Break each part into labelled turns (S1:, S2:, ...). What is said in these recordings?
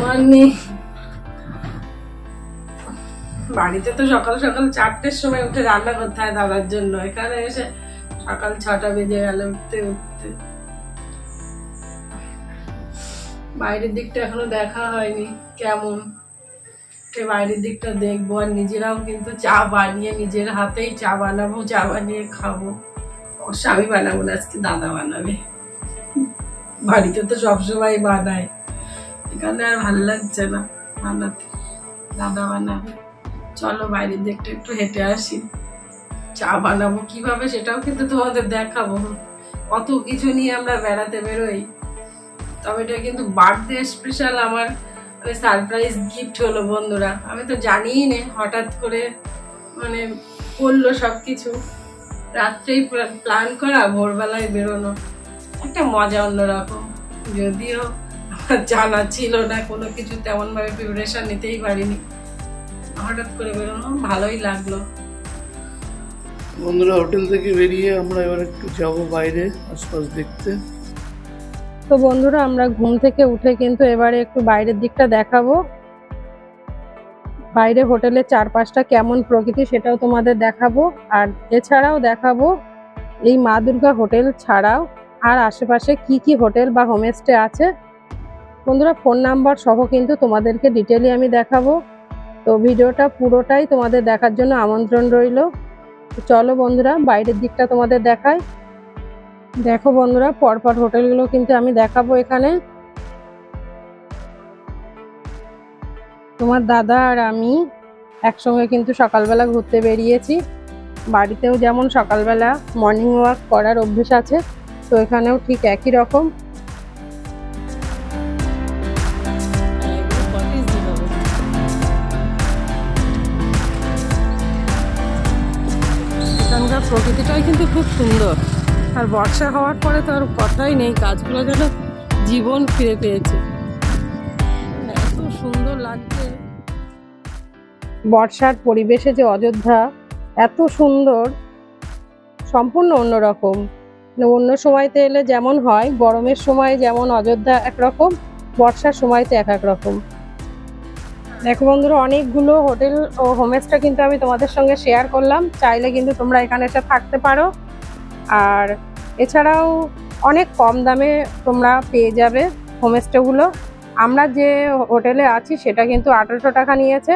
S1: Morning. বাড়িতে তো সকাল সকাল 4টের সময় উঠে রান্না করতে হয় দাদার জন্য, এখানে এসে সকাল 6টা বেজে গেল উঠতে উঠতে। বাইরের দিকটা এখনো দেখা হয়নি কেমন, বাইরের দিকটা দেখবো। আর নিজেরাও কিন্তু চা বানিয়ে নিজের হাতেই চা বানাবো, চা বানিয়ে খাবো। অবশ্য আমি বানাবো না, আজকে দাদা বানাবে। বাড়িতে তো সবসময় বানায়, এখানে আর ভালো লাগছে না বানাতে, দাদা বানাবে। চলো বাইরের দিকটা একটু হেঁটে আসি, চা বানাবো কিভাবে সেটাও কিন্তু তোমাদের দেখাবো। কত কিছু নিয়ে আমরা বেড়াতে বেরোই, তবে এটা কিন্তু বার্থডে স্পেশাল আমার সারপ্রাইজ গিফট হলো বন্ধুরা। আমি তো জানিই না, হঠাৎ করে মানে করলো সবকিছু, রাত্রেই প্ল্যান করা, ভোরবেলায় বেরোনো, একটা মজা অন্যরকম। যদিও জানা ছিল না কোনো কিছু, তেমন ভাবে প্রিপারেশন নিতেই পারিনি, হঠাৎ করে বেরোনো, ভালোই লাগলো।
S2: বন্ধুরা হোটেল থেকে বেরিয়ে আমরা এবার একটু যাবো বাইরে আশপাশ দেখতে।
S1: তো বন্ধুরা আমরা ঘুম থেকে উঠে কিন্তু এবারে একটু বাইরের দিকটা দেখাবো, বাইরে হোটেলের চারপাশটা কেমন প্রকৃতি সেটাও তোমাদের দেখাবো। আর এছাড়াও দেখাবো এই মা দুর্গা হোটেল ছাড়াও আর আশেপাশে কি কি হোটেল বা হোমস্টে আছে। বন্ধুরা ফোন নাম্বার সহ কিন্তু তোমাদেরকে ডিটেইলি আমি দেখাবো। তো ভিডিওটা পুরোটাই তোমাদের দেখার জন্য আমন্ত্রণ রইল। চলো বন্ধুরা বাইরের দিকটা তোমাদের দেখাই। দেখো বন্ধুরা পরপর হোটেলগুলো কিন্তু আমি দেখাবো। এখানে তোমার দাদা আর আমি একসঙ্গে কিন্তু সকালবেলা ঘুরতে বেরিয়েছি। বাড়িতেও যেমন সকালবেলা মর্নিং ওয়াক করার অভ্যেস আছে, তো এখানেও ঠিক একই রকম। এখানকার প্রকৃতিটাই কিন্তু খুব সুন্দর, আর বর্ষা হওয়ার পরে তো আর কথাই নেই, গাছগুলো যেন জীবন ফিরে পেয়েছে, এত সুন্দর লাগছে। বর্ষার পরিবেশে যে অযোধ্যা এত সুন্দর, সম্পূর্ণ অন্যরকম। অন্য সময়তে এলে যেমন হয়, গরমের সময় যেমন অযোধ্যা একরকম, বর্ষার সময়তে এক এক রকম। দেখো বন্ধুরা অনেকগুলো হোটেল ও হোমস্টে কিন্তু আমি তোমাদের সঙ্গে শেয়ার করলাম, চাইলে কিন্তু তোমরা এখানে এসে থাকতে পারো। আর এছাড়াও অনেক কম দামে তোমরা পেয়ে যাবে হোমস্টেগুলো। আমরা যে হোটেলে আছি সেটা কিন্তু 1800 টাকা নিয়েছে।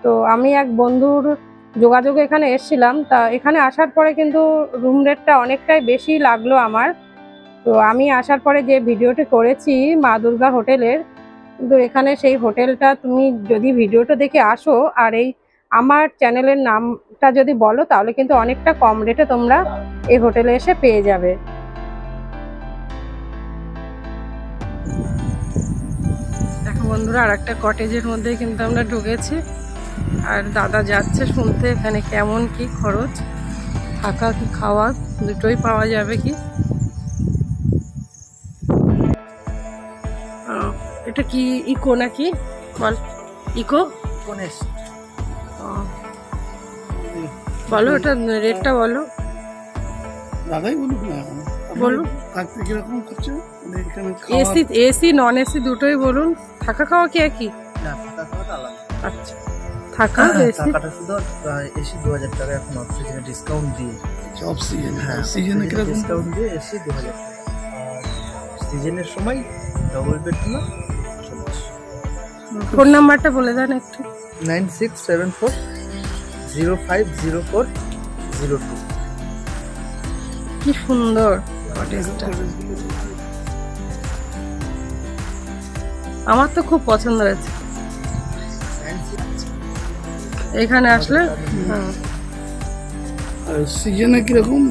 S1: তো আমি এক বন্ধুর যোগাযোগে এখানে এসেছিলাম, তা এখানে আসার পরে কিন্তু রুম রেটটা অনেকটাই বেশি লাগলো আমার। তো আমি আসার পরে যে ভিডিওটি করেছি মা দুর্গা হোটেলের, কিন্তু এখানে সেই হোটেলটা তুমি যদি ভিডিওটা দেখে আসো আর এই আমার চ্যানেলের নামটা যদি বলো, তাহলে কিন্তু অনেকটা কম রেটে তোমরা এই হোটেলে এসে পেয়ে যাবে। দেখো বন্ধুরা আর একটা কটেজের মধ্যে কিন্তু আমরা ঢুকেছি, আর দাদা যাচ্ছে শুনতে এখানে কেমন কি খরচ, থাকা কি খাওয়া দুটোই পাওয়া যাবে কি। এটা কি ইকো নাকি বল? ইকো বলো, এটা রেটটা বলো।
S2: দাদাই বলুক না,
S1: বলুন
S2: থাকতে কিরকম খরচা,
S1: এসি এসি নন এসি দুটোই বলুন। থাকা খাওয়া কি একই?
S3: না, থাকা খাওয়াটা আলাদা।
S1: আচ্ছা, থাকা
S3: টাকাটা শুধু এসি 2000 টাকা এখন অক্সিজেনে ডিসকাউন্ট দিয়ে।
S2: অক্সিজেন,
S3: হ্যাঁ,
S2: অক্সিজেনে কিরকম
S3: ডিসকাউন্ট দিয়ে এসি 2000 টাকা। আর সিজনের সময় ডবল বেডরুম 40।
S1: ফোন নাম্বারটা বলে দেন একটু।
S3: 9674050402।
S1: কি সুন্দর কটেজটা, আমার তো খুব পছন্দ হয়েছে এখানে আসলে।
S2: সিজনে কিরকম?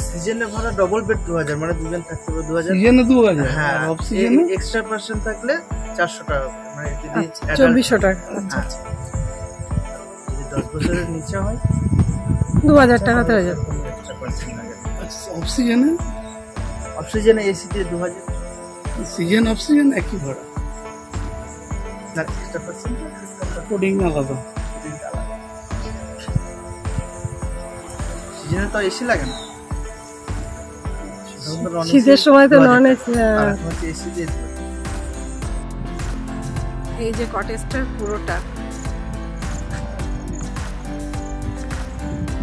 S3: সিজনে ভাড়া ডবল বেড 2000, মানে দুজন থাকতে পারে 2000।
S2: সিজনে 2000।
S3: হ্যাঁ,
S2: অফ সিজনে
S3: এক্সট্রা পার্সন থাকলে 400 টাকা, মানে যদি
S1: 2400 টাকা। আচ্ছা,
S3: যদি 10 বছরের নিচে হয়
S1: 2000 টাকাতে হয়ে যাবে।
S3: এক্সট্রা পার্সন লাগে।
S2: অফ সিজনে,
S3: অফ সিজনে এসি দিয়ে 2000।
S2: সিজন অফ সিজন একই ভাড়া,
S3: না এক্সট্রা পার্সন
S2: কোডিং আলাদা।
S3: সিজনে তো এসি লাগে না,
S1: শীতের সময় তো নন এসি।
S3: এসি দিয়ে
S1: এই যে কটেজটার পুরোটা,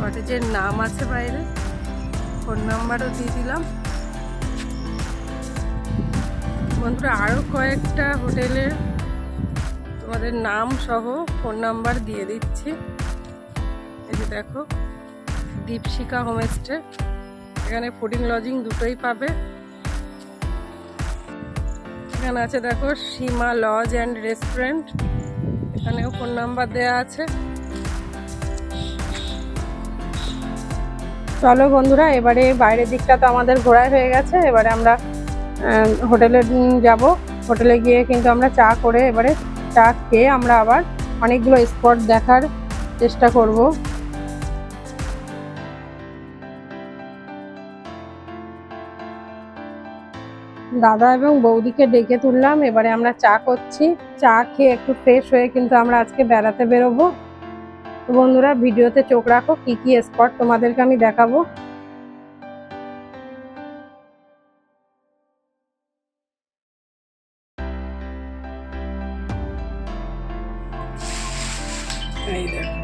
S1: কটেজের নাম আছে বাইরে, ফোন নাম্বারও দিয়ে দিলাম। বন্ধুরা আরও কয়েকটা হোটেলের তোমাদের নাম সহ ফোন নাম্বার দিয়ে দিচ্ছি। এই যে দেখো, দীপশিখা হোমস্টে, এখানে ফুডিং লজিং দুটোই পাবে। এখানে আছে দেখো সীমা লজ অ্যান্ড রেস্টুরেন্ট, এখানেও ফোন নাম্বার দেওয়া আছে। চলো বন্ধুরা, এবারে বাইরের দিকটা তো আমাদের ঘোরায় হয়ে গেছে, এবারে আমরা হোটেলে যাব। হোটেলে গিয়ে কিন্তু আমরা চা করে, এবারে চা খেয়ে আমরা আবার অনেকগুলো স্পট দেখার চেষ্টা করব। দাদা এবং বৌদিকে ডেকে তুললাম, এবারে আমরা চা করছি। চা খেয়ে একটু ফ্রেশ হয়ে কিন্তু আমরা আজকে বেড়াতে বেরোবো। তো বন্ধুরা ভিডিওতে চোখ রাখো, কি কি স্পট তোমাদেরকে আমি দেখাবো। এই দেখো,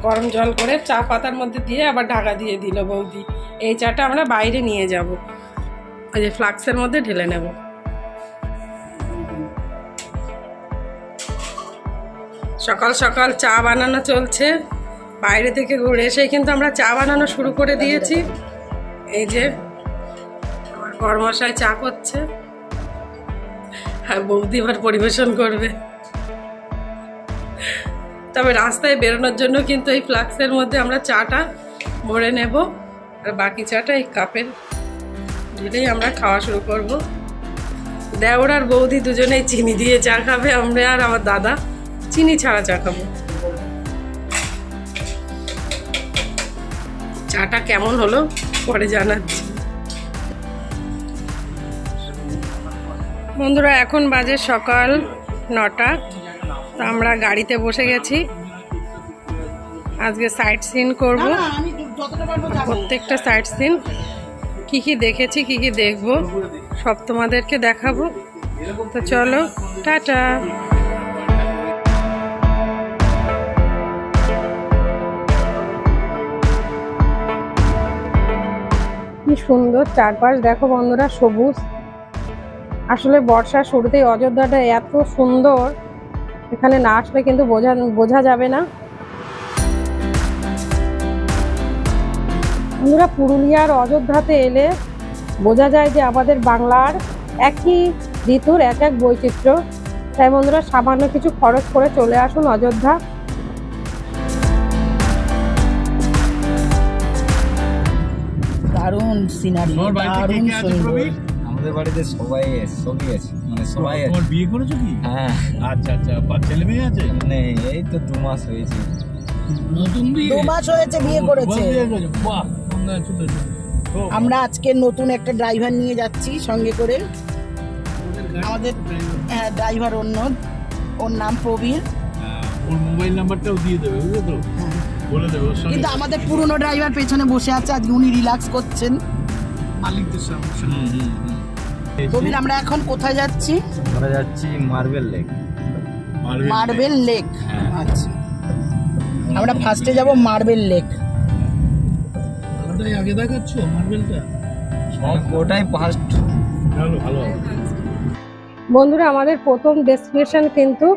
S1: গরম জল করে চা পাতার মধ্যে দিয়ে আবার ঢাকা দিয়ে দিল বৌদি। এই চাটা আমরা বাইরে নিয়ে যাব, ওই যে ফ্লাক্সের মধ্যে ঢেলে নেব। সকাল সকাল চা বানানো চলছে, বাইরে থেকে ঘুরে এসে কিন্তু আমরা চা বানানো শুরু করে দিয়েছি। এই যে আমার বড়মশাই চা করছে, আর বৌদি এবার পরিবেশন করবে। তবে রাস্তায় বেরোনোর জন্য কিন্তু এই ফ্লাক্সের মধ্যে আমরা চাটা ভরে নেব, আর বাকি চাটা এই কাপের ঢেলেই আমরা খাওয়া শুরু করব। দেওর আর বৌদি দুজনেই চিনি দিয়ে চা খাবে, আমরা আর আমার দাদা চিনি ছাড়া চা খাবো। চাটা কেমন হলো পরে জানাচ্ছি। বন্ধুরা এখন বাজে সকাল 9টা, তো আমরা গাড়িতে বসে গেছি। আজকে সাইট সিন করবো, প্রত্যেকটা সাইট সিন কি কি দেখেছি কি কি দেখবো সব তোমাদেরকে দেখাবো। তো চলো, টাটা। কি সুন্দর চারপাশ দেখো বন্ধুরা, সবুজ। আসলে বর্ষার শুরুতেই অযোধ্যাটা এত সুন্দর, এখানে না আসলে কিন্তু বোঝা যাবে না। বন্ধুরা পুরুলিয়ার অযোধ্যাতে এলে বোঝা যায় যে আমাদের বাংলার একই ঋতুর এক এক বৈচিত্র্য। তাই বন্ধুরা সামান্য কিছু খরচ করে চলে আসুন অযোধ্যা।
S4: দারুণ সিনারি, দারুণ সুন্দর।
S5: আমাদের বাড়িতে সবই আছে, মানে সবাই আছে।
S6: তোমার বিয়ে করেছো কি?
S5: হ্যাঁ।
S6: আচ্ছা আচ্ছা, ছেলে মেয়ে আছে?
S5: নেই, এই তো 2 মাস হয়েছে।
S6: নতুন বিয়ে?
S4: 2 মাস হয়েছে বিয়ে করেছে।
S6: বাহ,
S4: আমরা আজকে নতুন একটা ড্রাইভার নিয়ে যাচ্ছি সঙ্গে করে। আমাদের ড্রাইভার ওর নাম প্রবীর।
S6: ওর মোবাইল নাম্বারটাও দিয়ে দেবে, বুঝলে তো? বলে দেবে ওর সঙ্গে।
S4: কিন্তু আমাদের পুরনো ড্রাইভার পেছনে বসে আছে, আজকে উনি রিল্যাক্স করছেন
S6: মালিকদের সামনে।
S4: প্রবীর, আমরা এখন কোথায় যাচ্ছি?
S5: আমরা যাচ্ছি মার্বেল লেক।
S4: Marble lake. আচ্ছা, আমরা ফার্স্টে যাব মার্বেল লেক।
S6: ওটাই আগে দেখাচ্ছ মার্বেলটা?
S5: ওটাই ফার্স্ট।
S6: ভালো ভালো।
S1: বন্ধুরা আমাদের প্রথম ডেস্টিনেশন কিন্তু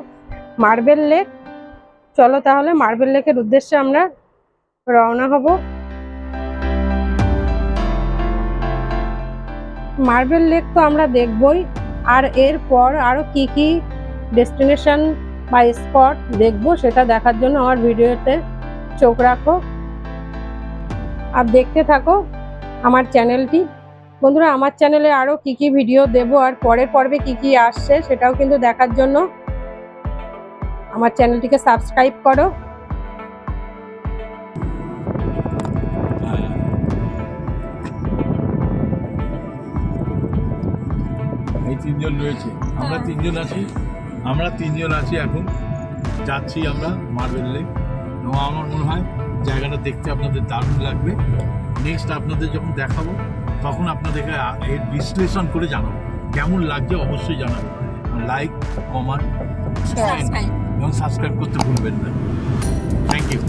S1: মার্বেল লেক। চলো তাহলে মার্বেল লেকের উদ্দেশ্যে আমরা রওনা হব। মার্বেল লেক তো আমরা দেখবই, আর এরপর আরো কি কি ডেস্টিনেশন বা স্পট দেখবো সেটা দেখার জন্য আমার ভিডিওতে চোখ রাখো আর দেখতে থাকো আমার চ্যানেলটি। বন্ধুরা আমার চ্যানেলে আরো কি কি ভিডিও দেব আর পরের পর্বে কি কি আসছে সেটাও কিন্তু দেখার জন্য আমার চ্যানেলটিকে সাবস্ক্রাইব করো।
S6: এই তিনজন রয়েছে, আমরা তিনজন আছি এখন, যাচ্ছি আমরা মার্বেল লেক। এবং আমার মনে হয় জায়গাটা দেখতে আপনাদের দারুণ লাগবে। নেক্সট আপনাদের যখন দেখাবো তখন আপনাদেরকে এর বিশ্লেষণ করে জানাবো কেমন লাগছে, অবশ্যই জানাবো। লাইক, কমেন্ট এবং সাবস্ক্রাইব করতে ভুলবেন না। Thank you.